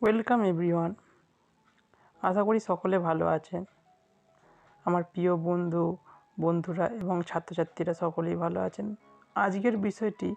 Welcome everyone. আশা করি সকলে ভালো আছেন। আমার প্রিয় বন্ধুরা এবং ছাত্রছাত্রীরা সকলেই ভালো আছেন। আজকের বিষয়টি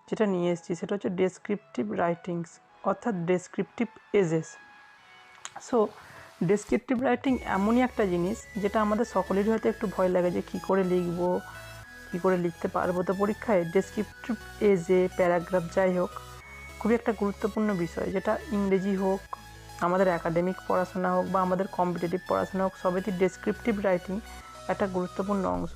যেটা নিয়ে এসেছি সেটা হচ্ছে ডেসক্রিপটিভ রাইটিংস অর্থাৎ descriptive essays. So descriptive writing এমনই একটা জিনিস যেটা আমাদের সকলেরই হয়তো একটু ভয় লাগে যে কী করে লিখবো, কী করে লিখতে পারবো। তো পরীক্ষায় ডেসক্রিপটিভ এজে প্যারাগ্রাফ যাই হোক খুবই একটা গুরুত্বপূর্ণ বিষয়, যেটা ইংরেজি হোক, আমাদের একাডেমিক পড়াশোনা হোক বা আমাদের কম্পিটিটিভ পড়াশোনা হোক, সবেতেই ডেসক্রিপটিভ রাইটিং একটা গুরুত্বপূর্ণ অংশ।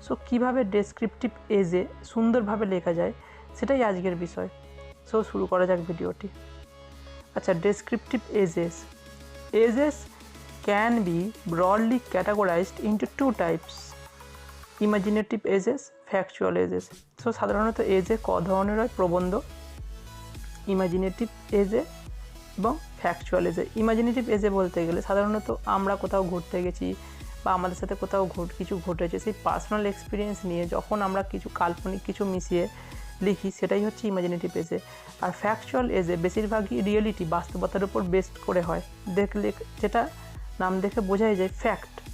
সো কীভাবে ডেসক্রিপটিভ এজে সুন্দরভাবে লেখা যায় সেটাই আজকের বিষয়। সো শুরু করা যাক ভিডিওটি। আচ্ছা, descriptive essays can be broadly categorized into two types: imaginative essays, factual essays. So সাধারণত এজে ক ধরনের হয়: প্রবন্ধ, ইমাজিনেটিভ এজে এবং ফ্যাকচুয়াল এজে। ইমাজিনেটিভ এজে বলতে গেলে সাধারণত আমরা কোথাও ঘুরতে গেছি বা আমাদের সাথে কোথাও কিছু ঘটেছে, সেই পার্সোনাল এক্সপিরিয়েন্স নিয়ে যখন আমরা কিছু কাল্পনিক কিছু মিশিয়ে লিখি সেটাই হচ্ছে ইমাজিনেটিভ এজে। আর ফ্যাকচুয়াল এজে বেশিরভাগই রিয়েলিটি, বাস্তবতার উপর বেস্ট করে হয়। দেখলে যেটা নাম দেখে বোঝাই যায়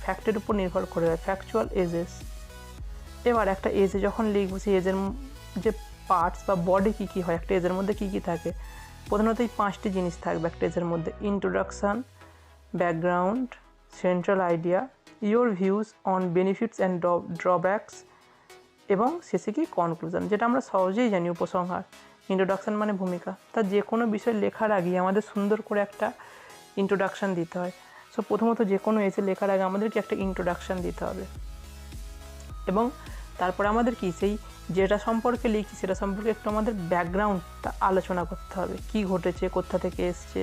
ফ্যাক্টের উপর নির্ভর করে হয় ফ্যাকচুয়াল এজেস। এবার একটা এজে যখন লিখবো সেই এজের যে পার্টস বা বডি কী কী হয়, একটা এজের মধ্যে কী কী থাকে, প্রধানত এই 5টি জিনিস থাকবে একটা এজের মধ্যে: introduction, background, central idea, your views on benefits and drawbacks এবং শেষে কি কনক্লুশন, যেটা আমরা সহজেই জানি উপসংহার। ইন্ট্রোডাকশান মানে ভূমিকা। তা যে কোনো বিষয় লেখার আগে আমাদের সুন্দর করে একটা ইন্ট্রোডাকশান দিতে হয়। সো প্রথমত যে কোনো এসে লেখার আগে আমাদেরকে একটা ইন্ট্রোডাকশান দিতে হবে এবং তারপরে আমাদের কি সেই যেটা সম্পর্কে লিখছি সেটা সম্পর্কে একটু আমাদের ব্যাকগ্রাউন্ডটা আলোচনা করতে হবে, কি ঘটেছে, কোথা থেকে এসছে।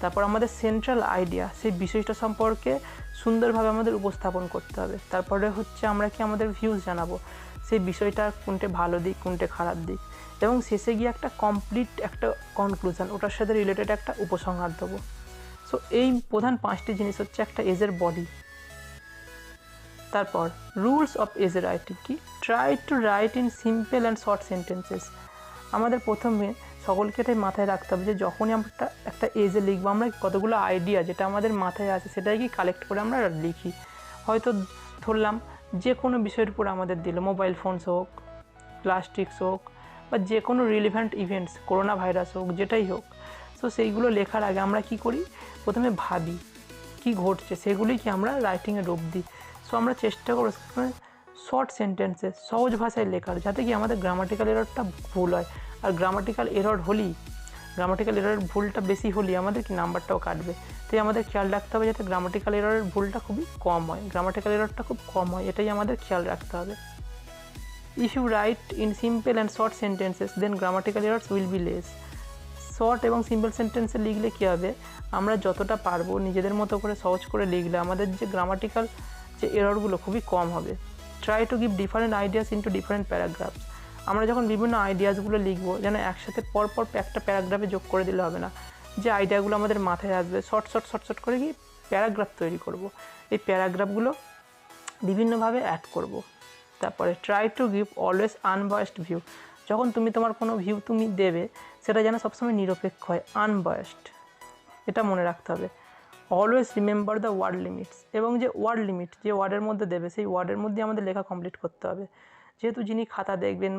তারপর আমাদের সেন্ট্রাল আইডিয়া, সেই বিষয়টা সম্পর্কে সুন্দরভাবে আমাদের উপস্থাপন করতে হবে। তারপরে হচ্ছে আমরা কি আমাদের ভিউজ জানাবো, সেই বিষয়টা কোনটে ভালো দিক, কোনটে খারাপ দিক, এবং শেষে গিয়ে একটা কমপ্লিট একটা কনক্লুশন, ওটার সাথে রিলেটেড একটা উপসংহার দেবো। সো এই প্রধান 5টি জিনিস হচ্ছে একটা এজের বডি। তারপর রুলস অফ এজে রাইটিং কি: try to right in simple and short sentences. আমাদের প্রথমে সকলকে এটাই মাথায় রাখতে হবে যে যখনই আমরা একটা এজে লিখবো, আমরা কতগুলো আইডিয়া যেটা আমাদের মাথায় আছে সেটাই কি কালেক্ট করে আমরা লিখি। হয়তো ধরলাম যে কোনো বিষয়ের উপর আমাদের দিল, মোবাইল ফোনস হোক, প্লাস্টিক্স হোক, বা যে কোনো রিলেভেন্ট ইভেন্টস, করোনা ভাইরাস হোক, যেটাই হোক। সো সেইগুলো লেখার আগে আমরা কি করি, প্রথমে ভাবি কি ঘটছে, সেগুলোই কি আমরা রাইটিংয়ে রূপ দিই। সো আমরা চেষ্টা করব শর্ট সেন্টেন্সে সহজ ভাষায় লেখার, যাতে কি আমাদের গ্রামাটিক্যাল এররটা ভুল হয়। আর গ্রামাটিক্যাল এররের ভুলটা বেশি হলেই আমাদের কি নাম্বারটাও কাটবে। তাই আমাদের খেয়াল রাখতে হবে যাতে গ্রামাটিক্যাল এররের ভুলটা খুবই কম হয়, গ্রামাটিক্যাল এররটা খুব কম হয়, এটাই আমাদের খেয়াল রাখতে হবে। If you write in simple and short sentences then grammatical errors will be less. Short এবং সিম্পল সেন্টেন্সে লিখলে কী হবে, আমরা যতটা পারবো নিজেদের মতো করে সহজ করে লিখলে আমাদের যে গ্রামাটিক্যাল যে এররগুলো খুবই কম হবে। Try to give different ideas into different paragraphs. আমরা যখন বিভিন্ন আইডিয়াসগুলো লিখবো যেন একসাথে পরপর একটা প্যারাগ্রাফে যোগ করে দিলে হবে না। যে আইডিয়াগুলো আমাদের মাথায় আসবে শর্ট করে গিয়ে প্যারাগ্রাফ তৈরি করব। এই প্যারাগ্রাফগুলো বিভিন্নভাবে অ্যাড করব। তারপরে try to give always unbiased view. যখন তুমি তোমার কোনো ভিউ তুমি দেবে সেটা যেন সবসময় নিরপেক্ষ হয়, আনবায়াসড, এটা মনে রাখতে হবে। Always remember the word limits, এবং যে ওয়ার্ড লিমিট যে ওয়ার্ডের মধ্যে দেবে সেই ওয়ার্ডের মধ্যে আমাদের লেখা কমপ্লিট করতে হবে। যেহেতু যিনি খাতা দেখবেন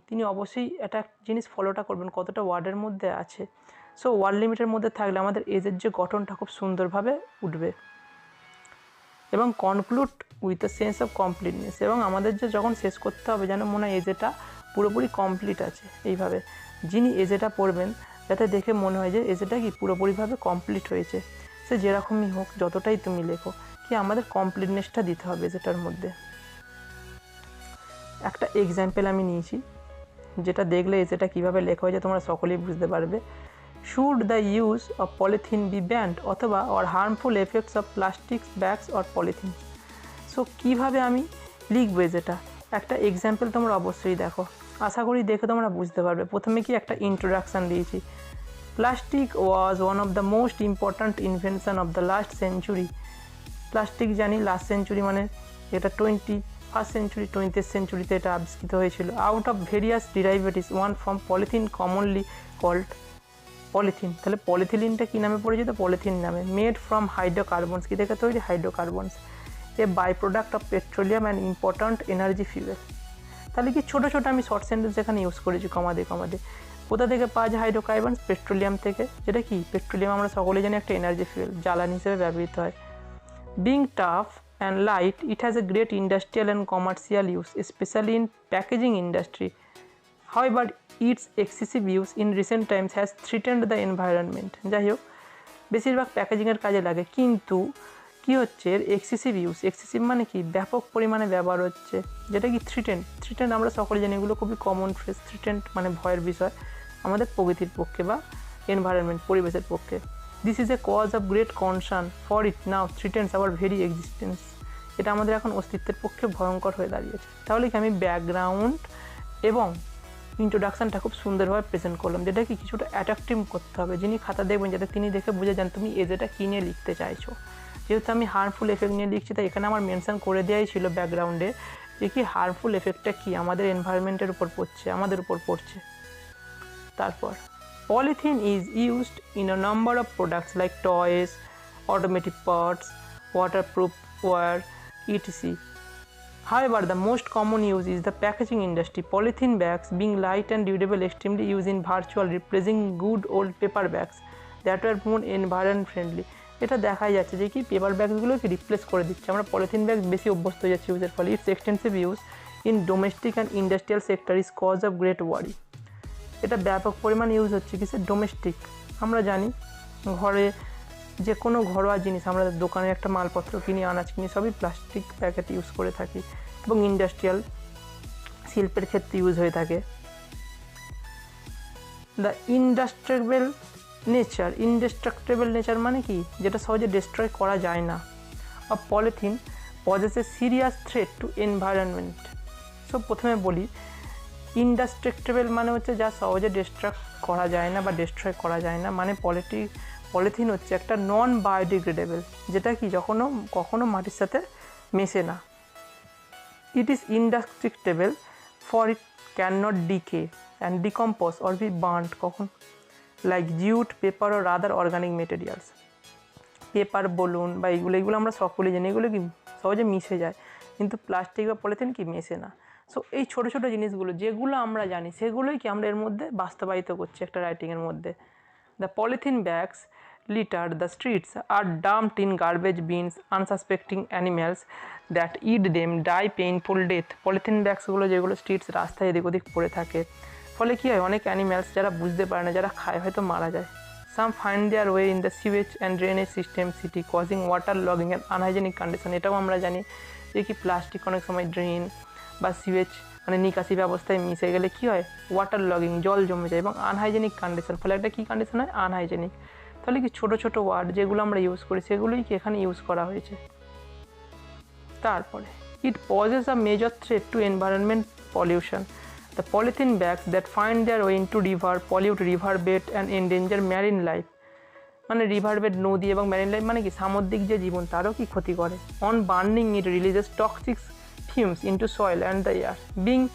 তিনি অবশ্যই একটা জিনিস ফলোটা করবেন কতটা ওয়ার্ডের মধ্যে আছে। সো ওয়ার্ড লিমিটের মধ্যে থাকলে আমাদের এজের যে গঠনটা খুব সুন্দরভাবে উঠবে। এবং conclude with a sense of completeness, এবং আমাদের যে যখন শেষ করতে হবে যেন মনে হয় এজেটা পুরোপুরি কমপ্লিট আছে। এইভাবে যিনি এজেটা পড়বেন যাতে দেখে মনে হয় যে এজেটা কি পুরোপুরিভাবে কমপ্লিট হয়েছে। সে যেরকমই হোক, যতটাই তুমি লেখো, কি আমাদের কমপ্লিটনেসটা দিতে হবে এজেটার মধ্যে। একটা এক্সাম্পল আমি নিয়েছি যেটা দেখলে এজেটা কীভাবে লেখা হয়েছে তোমরা সকলেই বুঝতে পারবে। Should the use of polythene be banned, অথবা or harmful effects of plastics bags or polythene. So কীভাবে আমি লিখবো যেটা একটা এক্সাম্পল তোমরা অবশ্যই দেখো, আশা করি দেখে তোমরা বুঝতে পারবে। প্রথমে কি একটা ইন্ট্রোডাকশান দিয়েছি: plastic was one of the most important invention of the last century. Plastic জানি লাস্ট সেঞ্চুরি মানে এটা 21st সেঞ্চুরি, 20th সেঞ্চুরিতে এটা আবিষ্কৃত হয়েছিল। Out of various derivatives one from polythene commonly called polythene, তাহলে পলিথিলিনটা কী নামে পরিচিত? পলিথিন নামে। মেড ফ্রম হাইড্রোকার্বনস, কী থেকে তৈরি? Hydrocarbons, a by product of petroleum and important energy fuel. তাহলে কি ছোটো ছোটো আমি শর্ট সেন্টেন্স এখানে ইউজ করেছি কমাতে। কোথা থেকে পাওয়া যায় হাইড্রোকার্বনস? পেট্রোলিয়াম থেকে। যেটা কি পেট্রোলিয়াম আমরা সকলে জানি একটা এনার্জি ফিউয়েল, জ্বালানি হিসেবে ব্যবহৃত হয়। Being tough and light, it has a great industrial and commercial use, specially in packaging industry. However, its excessive use in recent times has threatened the environment. যাই হোক, বেশিরভাগ প্যাকেজিংয়ের কাজে লাগে, কিন্তু কী হচ্ছে এর এক্সেসিভ ইউজ। এক্সেসিভ মানে কি? ব্যাপক পরিমাণে ব্যবহার হচ্ছে, যেটা কি থ্রিটেন্ড আমরা সকলে জানি, এগুলো খুবই কমন ফ্রেজ। থ্রিটেন্ড মানে ভয়ের বিষয় আমাদের প্রকৃতির পক্ষে বা এনভায়রনমেন্ট, পরিবেশের পক্ষে। This is a cause of great concern for it now threatens our very existence. এটা আমাদের এখন অস্তিত্বের পক্ষে ভয়ঙ্কর হয়ে দাঁড়িয়েছে। তাহলে কি আমি ব্যাকগ্রাউন্ড এবং ইন্ট্রোডাকশানটা খুব সুন্দরভাবে প্রেজেন্ট করলাম, যেটা কি কিছুটা অ্যাট্রাকটিভ করতে হবে। যিনি খাতা দেখবেন যাতে তিনি দেখে বুঝে যান তুমি এজেটা কী নিয়ে লিখতে চাইছো। যেহেতু আমি হার্মফুল এফেক্ট নিয়ে লিখছি, তাই এখানে আমার মেনশন করে দেওয়াই ছিল ব্যাকগ্রাউন্ডে যে কি হার্মফুল এফেক্টটা কী আমাদের এনভায়রনমেন্টের উপর পড়ছে, আমাদের উপর পড়ছে। তারপর polythene is used in a number of products like toys, automatic parts, waterproof wear, etc. However, the most common use is the packaging industry. Polythene bags, being light and durable, extremely used in virtual, replacing good old paper bags that were more environment friendly. এটা দেখাই যাচ্ছে যে কি paper ব্যাগসগুলোকে replace করে দিচ্ছে, আমরা polythene bag বেশি অভ্যস্ত হয়ে যাচ্ছি ইউজের ফলে। Its extensive use in domestic and industrial sector is cause of great worry. এটা ব্যাপক পরিমাণ ইউজ হচ্ছে কিসে? ডোমেস্টিক। আমরা জানি ঘরে যে কোনো ঘরোয়া জিনিস, আমরা দোকানে একটা মালপত্র কিনি, আনাজ কিনি, সবই প্লাস্টিক প্যাকেট ইউজ করে থাকি, এবং ইন্ডাস্ট্রিয়াল শিল্পের ক্ষেত্রে ইউজ হয়ে থাকে। দ্য ইনডেস্ট্রাক্টেবল নেচার মানে কি? যেটা সহজে ডিস্ট্রয় করা যায় না। Of polythene poses a serious threat to environment. So প্রথমে বলি, ইনডেস্ট্রাক্টেবল মানে হচ্ছে যা সহজে ডিস্ট্রাক্ট করা যায় না বা ডিস্ট্রয় করা যায় না, মানে পলিথিন হচ্ছে একটা নন বায়োডিগ্রেডেবল, যেটা কি কখনো মাটির সাথে মেশে না। It is indestructible for it can not decay and decompose or be burned, কখন? Like jute, paper or other organic materials. Paper বলুন বা এগুলো আমরা সকলেই জানি, এগুলো কি সহজে মিশে যায়, কিন্তু প্লাস্টিক বা পলিথিন কি মেশে না। সো এই ছোটো ছোটো জিনিসগুলো যেগুলো আমরা জানি, সেগুলোই কি আমরা এর মধ্যে বাস্তবায়িত করছি একটা রাইটিংয়ের মধ্যে। The polythene bags litter the streets are dumped in garbage bins, unsuspecting animals that eat them die painful death. Polythene ব্যাগসগুলো যেগুলো স্ট্রিটস, রাস্তায় এদিক ওদিক পড়ে থাকে, ফলে কী হয়, অনেক অ্যানিম্যালস যারা বুঝতে পারে না, যারা খায়, হয়তো মারা যায়। Some find their way in the sewage and drainage system city, causing water logging and unhygienic condition. এটাও আমরা জানি যে কি প্লাস্টিক অনেক সময় ড্রেন বা সিওয়েজ মানে নিকাশি ব্যবস্থায় মিশে গেলে কী হয়, ওয়াটার লগিং, জল জমে যায়, এবং আনহাইজেনিক কন্ডিশন, ফলে একটা কী কন্ডিশন হয়, আনহাইজেনিক। তাহলে কি ছোটো ছোটো ওয়ার্ড যেগুলো আমরা ইউজ করি সেগুলোই কি এখানে ইউজ করা হয়েছে। তারপরে it poses a major threat to environment pollution. The polythene bags that find their way into river pollute river bed and endanger marine life. মানে রিভার বেড, নদী এবং ম্যারিন লাইফ মানে কি সামুদ্রিক যে জীবন, তারও কি ক্ষতি করে। On burning it releases toxic fumes into soil and the air. Being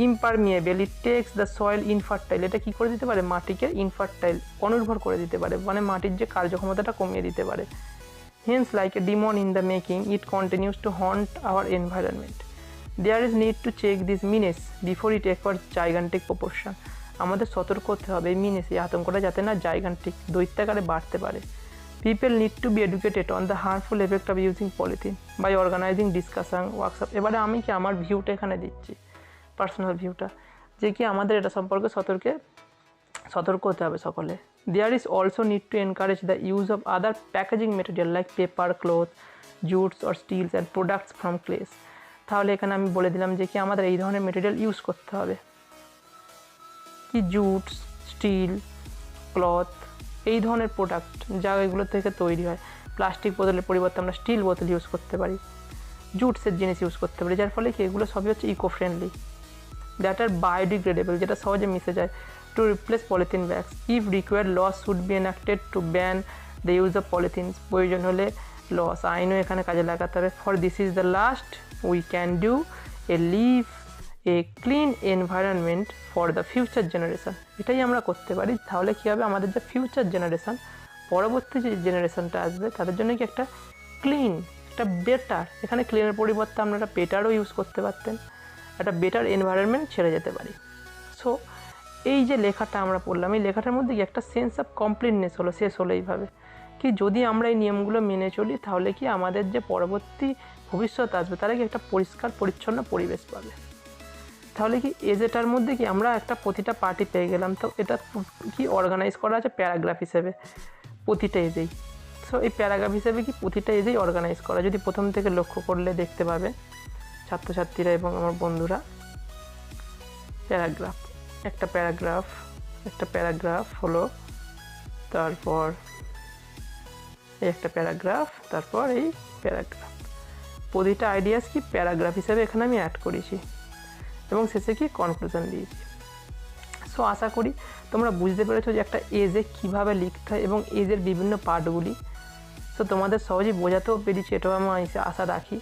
impermeable, it takes the soil infertile. এটা কী করে দিতে পারে? মাটিকে ইনফার্টাইল, অনুর্বর করে দিতে পারে, মানে মাটির যে কার্যক্ষমতাটা কমিয়ে দিতে পারে। Hence, like a demon in the making, it continues to haunt our environment. There is need to check this menace before it acquires gigantic proportion. আমাদের সতর্ক হতে হবে এই মিনেস, এই আতঙ্কটা যাতে না জাইগান্টিক, দৈত্যাকারে বাড়তে পারে। People need to be educated on the harmful effect of using polythene by organizing discussion workshop. এবারে আমি কি আমার ভিউটা এখানে দিচ্ছি, পার্সোনাল ভিউটা, যে কি আমাদের এটা সম্পর্কে সতর্ক হতে হবে সকলে। There is also need to encourage the use of other packaging material like paper, cloth, jutes or steels and products from clays. তাহলে এখানে আমি বলে দিলাম যে কি আমাদের এই ধরনের মেটেরিয়াল ইউজ করতে হবে, কি জুটস, স্টিল, ক্লথ, এই ধরনের প্রোডাক্ট যা এগুলো থেকে তৈরি হয়। প্লাস্টিক বোতলের পরিবর্তে আমরা স্টিল বোতল ইউজ করতে পারি, জুটসের জিনিস ইউজ করতে পারি, যার ফলে কি এগুলো সবই হচ্ছে eco friendly, that are biodegradable, যেটা সহজে মিশে যায়। To replace polythene bags, if required laws should be enacted to ban the use of polythenes. প্রয়োজন হলে লস, আইনও এখানে কাজে লাগাতে হবে। For this is the last we can do, a live a clean environment for the future generation. এটাই আমরা করতে পারি, তাহলে কী হবে, আমাদের যে ফিউচার জেনারেশান, পরবর্তী যে জেনারেশানটা আসবে তাদের জন্য কি একটা ক্লিন, একটা বেটার, এখানে ক্লিনের পরিবর্তে আপনারা বেটারও ইউজ করতে পারতেন, একটা বেটার এনভায়রনমেন্ট ছেড়ে যেতে পারি। সো এই যে লেখাটা আমরা পড়লাম, এই লেখাটার মধ্যে কি একটা সেন্স অফ কমপ্লিটনেস হলো, শেষ হলো এইভাবে কি যদি আমরা এই নিয়মগুলো মেনে চলি তাহলে কি আমাদের যে পরবর্তী ভবিষ্যৎ আসবে তারা কি একটা পরিষ্কার পরিচ্ছন্ন পরিবেশ পাবে। তাহলে কি এজেটার মধ্যে কি আমরা একটা প্রতিটা পার্টি পেয়ে গেলাম, তো এটা কি অর্গানাইজ করা আছে প্যারাগ্রাফ হিসেবে প্রতিটা এজেই। সো এই প্যারাগ্রাফ হিসেবে কি প্রতিটা এজেই অর্গানাইজ করা, যদি প্রথম থেকে লক্ষ্য করলে দেখতে পাবে ছাত্রছাত্রীরা এবং আমার বন্ধুরা। প্যারাগ্রাফ, একটা প্যারাগ্রাফ হলো, তারপর এই একটা প্যারাগ্রাফ, তারপর এই প্যারাগ্রাফ, প্রতিটা আইডিয়াস কি প্যারাগ্রাফ হিসেবে এখানে আমি অ্যাড করেছি এবং শেষে কি কনক্লুশন দিয়েছি। সো আশা করি তোমরা বুঝতে পেরেছো যে একটা এজে কীভাবে লিখতে হয় এবং এজের বিভিন্ন পার্টগুলি। সো তোমাদের সহজেই বোঝাতেও পেরেছি, এটাও আমি আশা রাখি।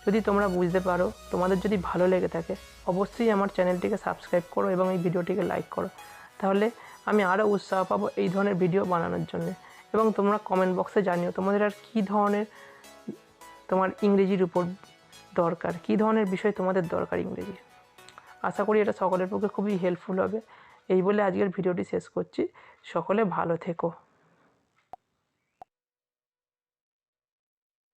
যদি তোমরা বুঝতে পারো, তোমাদের যদি ভালো লেগে থাকে, অবশ্যই আমার চ্যানেলটিকে সাবস্ক্রাইব করো এবং এই ভিডিওটিকে লাইক করো, তাহলে আমি আরও উৎসাহ পাবো এই ধরনের ভিডিও বানানোর জন্য। এবং তোমরা কমেন্ট বক্সে জানিও তোমাদের আর কী ধরনের তোমার ইংরেজির উপর দরকার, কী ধরনের বিষয় তোমাদের দরকার ইংরেজি। আশা করি এটা সকলের পক্ষে খুবই হেল্পফুল হবে। এই বলে আজকের ভিডিওটি শেষ করছি। সকলে ভালো থেকো।